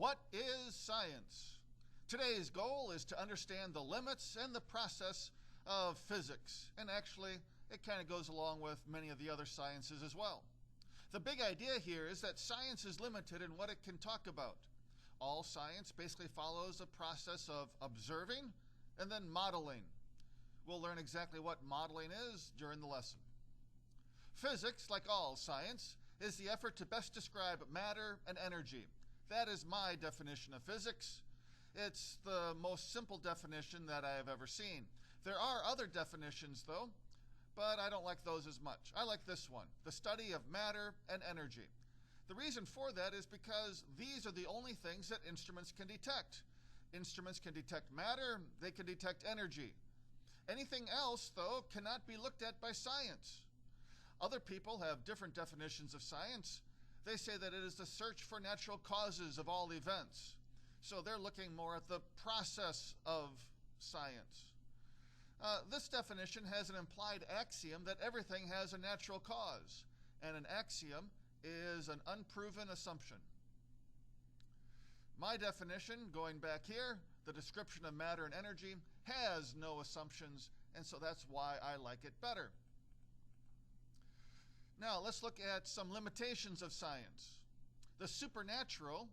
What is science? Today's goal is to understand the limits and the process of physics, and actually it kind of goes along with many of the other sciences as well. The big idea here is that science is limited in what it can talk about. All science basically follows a process of observing and then modeling. We'll learn exactly what modeling is during the lesson. Physics, like all science, is the effort to best describe matter and energy. That is my definition of physics. It's the most simple definition that I have ever seen. There are other definitions, though, but I don't like those as much. I like this one, the study of matter and energy. The reason for that is because these are the only things that instruments can detect. Instruments can detect matter, they can detect energy. Anything else, though, cannot be looked at by science. Other people have different definitions of science. They say that it is the search for natural causes of all events. So they're looking more at the process of science. This definition has an implied axiom that everything has a natural cause, and an axiom is an unproven assumption. My definition, going back here, the description of matter and energy, has no assumptions, and so that's why I like it better. Now, let's look at some limitations of science. The supernatural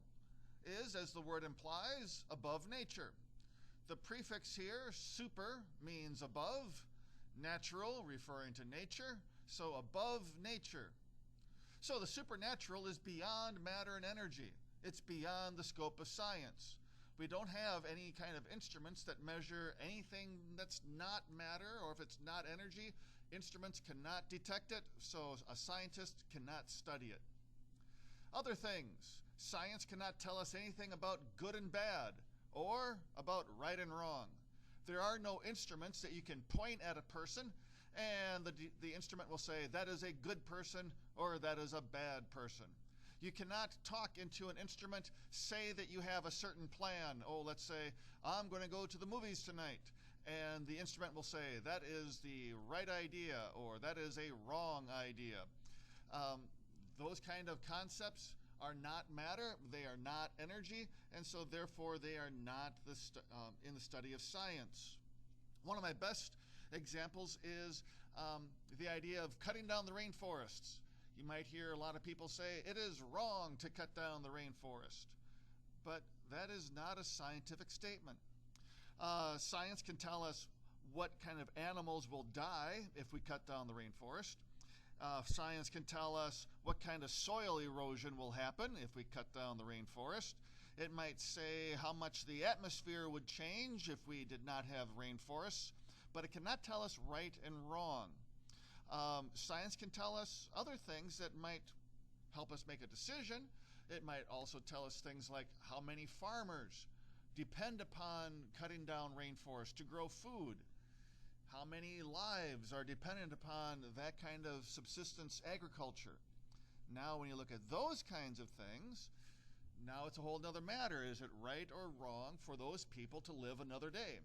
is, as the word implies, above nature. The prefix here, super, means above, natural, referring to nature, so above nature. So the supernatural is beyond matter and energy. It's beyond the scope of science. We don't have any kind of instruments that measure anything that's not matter, or if it's not energy, instruments cannot detect it, so a scientist cannot study it. Other things, science cannot tell us anything about good and bad, or about right and wrong. There are no instruments that you can point at a person and the instrument will say that is a good person or that is a bad person. You cannot talk into an instrument, say that you have a certain plan. Oh, let's say, I'm going to go to the movies tonight. And the instrument will say, that is the right idea, or that is a wrong idea. Those kind of concepts are not matter, they are not energy, and so therefore they are not in the study of science. One of my best examples is the idea of cutting down the rainforests. You might hear a lot of people say, it is wrong to cut down the rainforest. But that is not a scientific statement. Science can tell us what kind of animals will die if we cut down the rainforest. Science can tell us what kind of soil erosion will happen if we cut down the rainforest. It might say how much the atmosphere would change if we did not have rainforests, but it cannot tell us right and wrong. Science can tell us other things that might help us make a decision. It might also tell us things like how many farmers depend upon cutting down rainforests to grow food. How many lives are dependent upon that kind of subsistence agriculture. Now when you look at those kinds of things, now it's a whole other matter. Is it right or wrong for those people to live another day?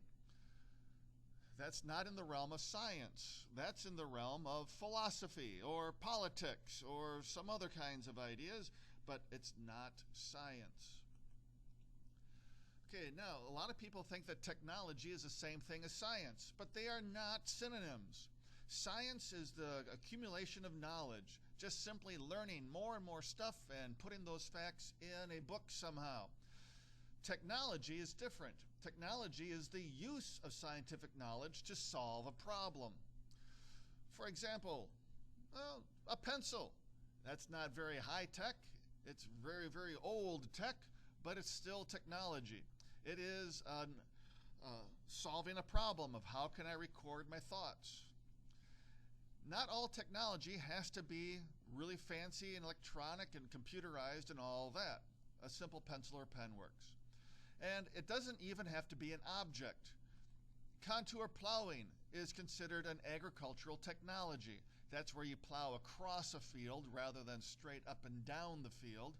That's not in the realm of science. That's in the realm of philosophy or politics or some other kinds of ideas, but it's not science. Okay, now a lot of people think that technology is the same thing as science, but they are not synonyms. Science is the accumulation of knowledge, just simply learning more and more stuff and putting those facts in a book somehow. Technology is different. Technology is the use of scientific knowledge to solve a problem. For example, a pencil. That's not very high tech. It's very, very old tech, but it's still technology. It is solving a problem of how can I record my thoughts. Not all technology has to be really fancy and electronic and computerized and all that. A simple pencil or pen works. And it doesn't even have to be an object. Contour plowing is considered an agricultural technology. That's where you plow across a field rather than straight up and down the field.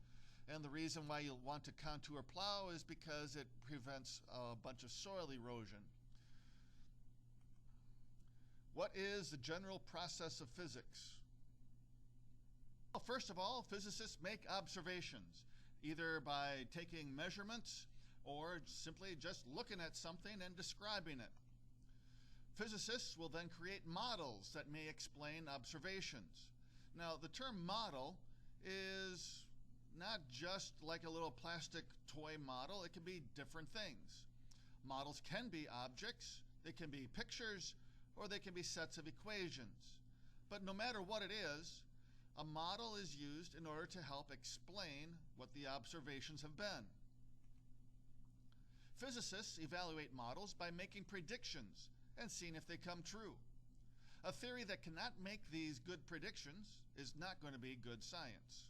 And the reason why you want to contour plow is because it prevents a bunch of soil erosion. What is the general process of physics? Well, first of all, physicists make observations. either by taking measurements or simply just looking at something and describing it. Physicists will then create models that may explain observations. Now, the term model is not just like a little plastic toy model. It can be different things. Models can be objects, they can be pictures, or they can be sets of equations. But no matter what it is, a model is used in order to help explain what the observations have been. Physicists evaluate models by making predictions and seeing if they come true. A theory that cannot make these good predictions is not going to be good science.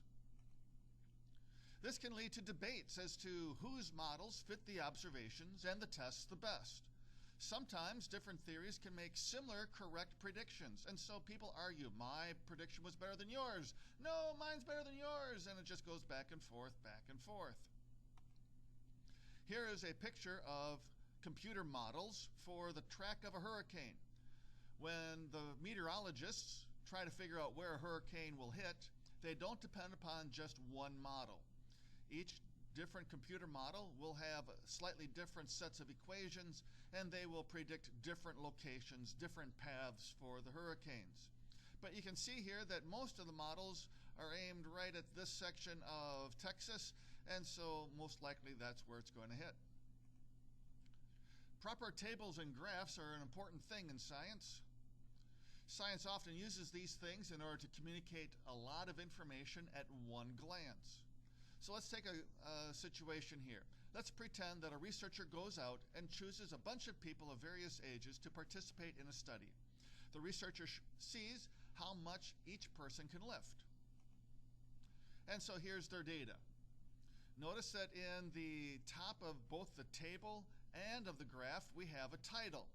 This can lead to debates as to whose models fit the observations and the tests the best. Sometimes different theories can make similar correct predictions, and so people argue, my prediction was better than yours. No, mine's better than yours, and it just goes back and forth, back and forth. Here is a picture of computer models for the track of a hurricane. When the meteorologists try to figure out where a hurricane will hit, they don't depend upon just one model. Each different computer model will have slightly different sets of equations, and they will predict different locations, different paths for the hurricanes. But you can see here that most of the models are aimed right at this section of Texas, and so most likely that's where it's going to hit. Proper tables and graphs are an important thing in science. Science often uses these things in order to communicate a lot of information at one glance. So let's take a situation here. Let's pretend that a researcher goes out and chooses a bunch of people of various ages to participate in a study. The researcher sees how much each person can lift. And so here's their data. Notice that in the top of both the table and of the graph, we have a title.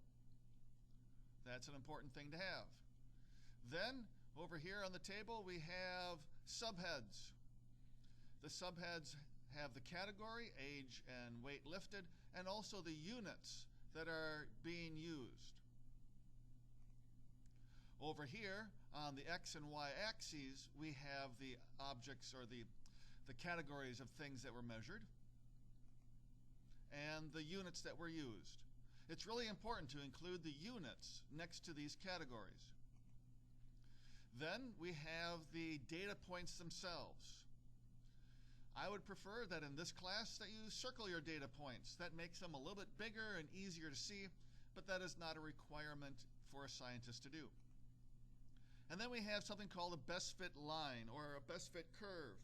That's an important thing to have. Then, over here on the table, we have subheads. The subheads have the category, age and weight lifted, and also the units that are being used. Over here, on the X and Y axes, we have the objects or the categories of things that were measured and the units that were used. It's really important to include the units next to these categories. Then we have the data points themselves. I would prefer that in this class that you circle your data points. That makes them a little bit bigger and easier to see, but that is not a requirement for a scientist to do. And then we have something called a best fit line or a best fit curve.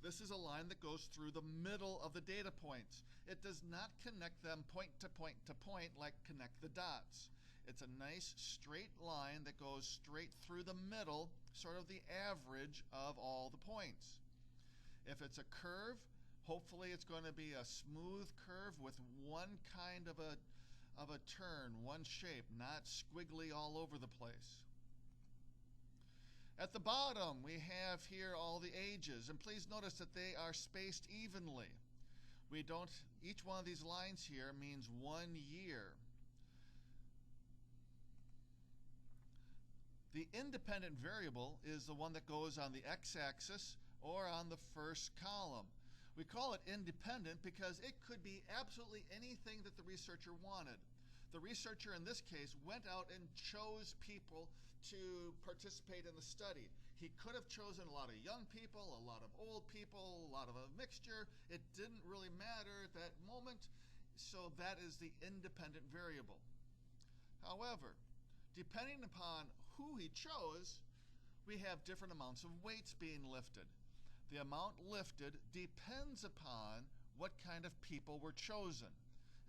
This is a line that goes through the middle of the data points. It does not connect them point to point to point like connect the dots. It's a nice straight line that goes straight through the middle, sort of the average of all the points. If it's a curve, hopefully it's going to be a smooth curve with one kind of a turn, one shape, not squiggly all over the place. At the bottom, we have here all the ages, and please notice that they are spaced evenly. Each one of these lines here means 1 year. The independent variable is the one that goes on the x-axis or on the first column. We call it independent because it could be absolutely anything that the researcher wanted. The researcher in this case went out and chose people to participate in the study. He could have chosen a lot of young people, a lot of old people, a lot of a mixture. It didn't really matter at that moment, so that is the independent variable. However, depending upon who he chose, we have different amounts of weights being lifted. The amount lifted depends upon what kind of people were chosen.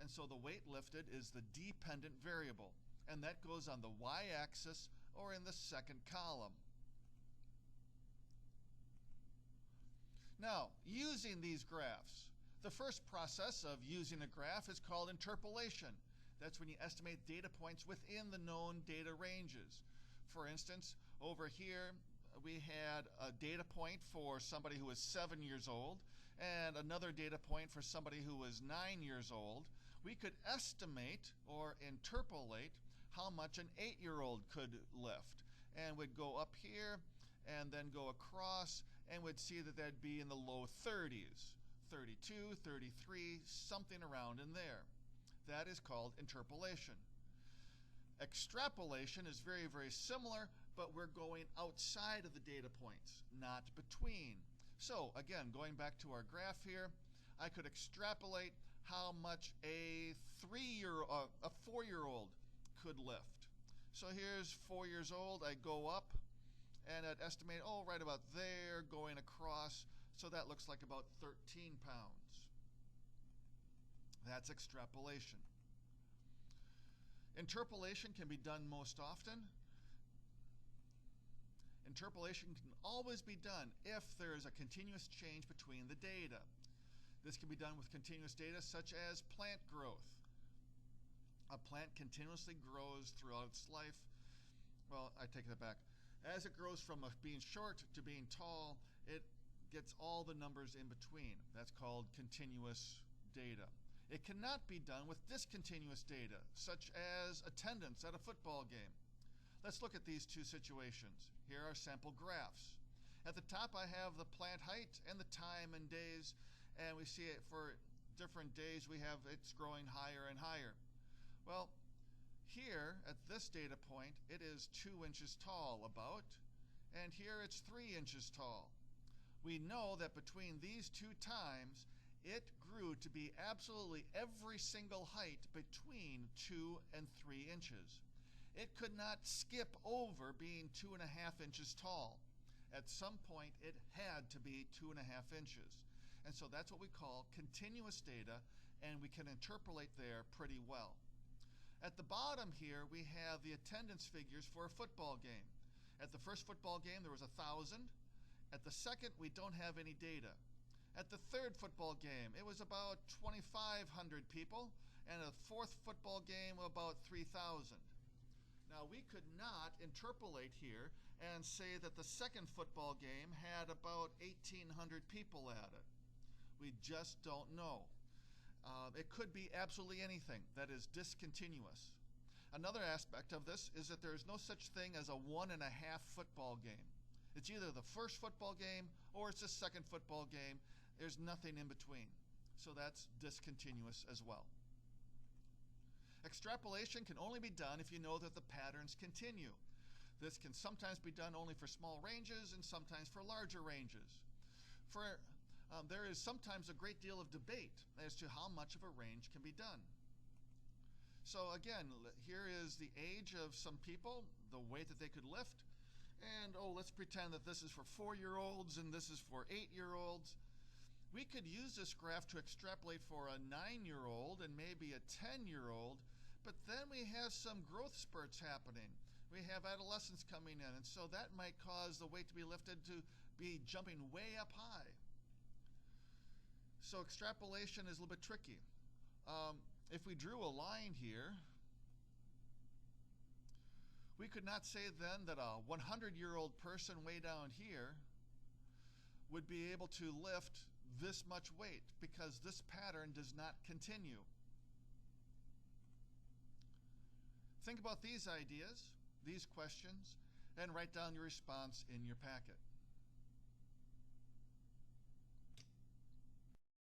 And so the weight lifted is the dependent variable, and that goes on the y-axis or in the second column. Now, using these graphs, the first process of using a graph is called interpolation. That's when you estimate data points within the known data ranges. For instance, over here, we had a data point for somebody who was 7 years old and another data point for somebody who was 9 years old. We could estimate or interpolate how much an 8-year-old could lift, and would go up here and then go across and would see that that'd be in the low 30s, 32, 33, something around in there. That is called interpolation. Extrapolation is very, very similar, but we're going outside of the data points, not between. So again, going back to our graph here, I could extrapolate how much a 4-year-old could lift. So here's 4 years old, I go up, and I'd estimate, right about there, going across, so that looks like about 13 pounds. That's extrapolation. Interpolation can be done most often. Interpolation can always be done if there is a continuous change between the data. This can be done with continuous data such as plant growth. A plant continuously grows throughout its life. Well, I take that back. As it grows from being short to being tall, it gets all the numbers in between. That's called continuous data. It cannot be done with discontinuous data, such as attendance at a football game. Let's look at these two situations. Here are sample graphs. At the top I have the plant height and the time and days, and we see it for different days it's growing higher and higher. Well, here at this data point it is 2 inches tall about, and here it's 3 inches tall. We know that between these two times it grew to be absolutely every single height between 2 and 3 inches. It could not skip over being 2.5 inches tall. At some point it had to be 2.5 inches. And so that's what we call continuous data, and we can interpolate there pretty well. At the bottom here we have the attendance figures for a football game. At the first football game there was 1,000. At the second we don't have any data. At the third football game it was about 2,500 people, and a fourth football game about 3,000. Now we could not interpolate here and say that the second football game had about 1,800 people at it. We just don't know. It could be absolutely anything that is discontinuous. Another aspect of this is that there is no such thing as a 1.5 football game. It's either the first football game or it's the second football game. There's nothing in between. So that's discontinuous as well. Extrapolation can only be done if you know that the patterns continue. This can sometimes be done only for small ranges and sometimes for larger ranges. There is sometimes a great deal of debate as to how much of a range can be done. So again, here is the age of some people, the weight that they could lift, and let's pretend that this is for 4-year-olds and this is for 8-year-olds. We could use this graph to extrapolate for a 9-year-old and maybe a 10-year-old, but then we have some growth spurts happening. We have adolescents coming in, and so that might cause the weight to be lifted to be jumping way up high. So extrapolation is a little bit tricky. If we drew a line here, we could not say then that a 100-year-old person way down here would be able to lift this much weight because this pattern does not continue. Think about these ideas, these questions, and write down your response in your packet.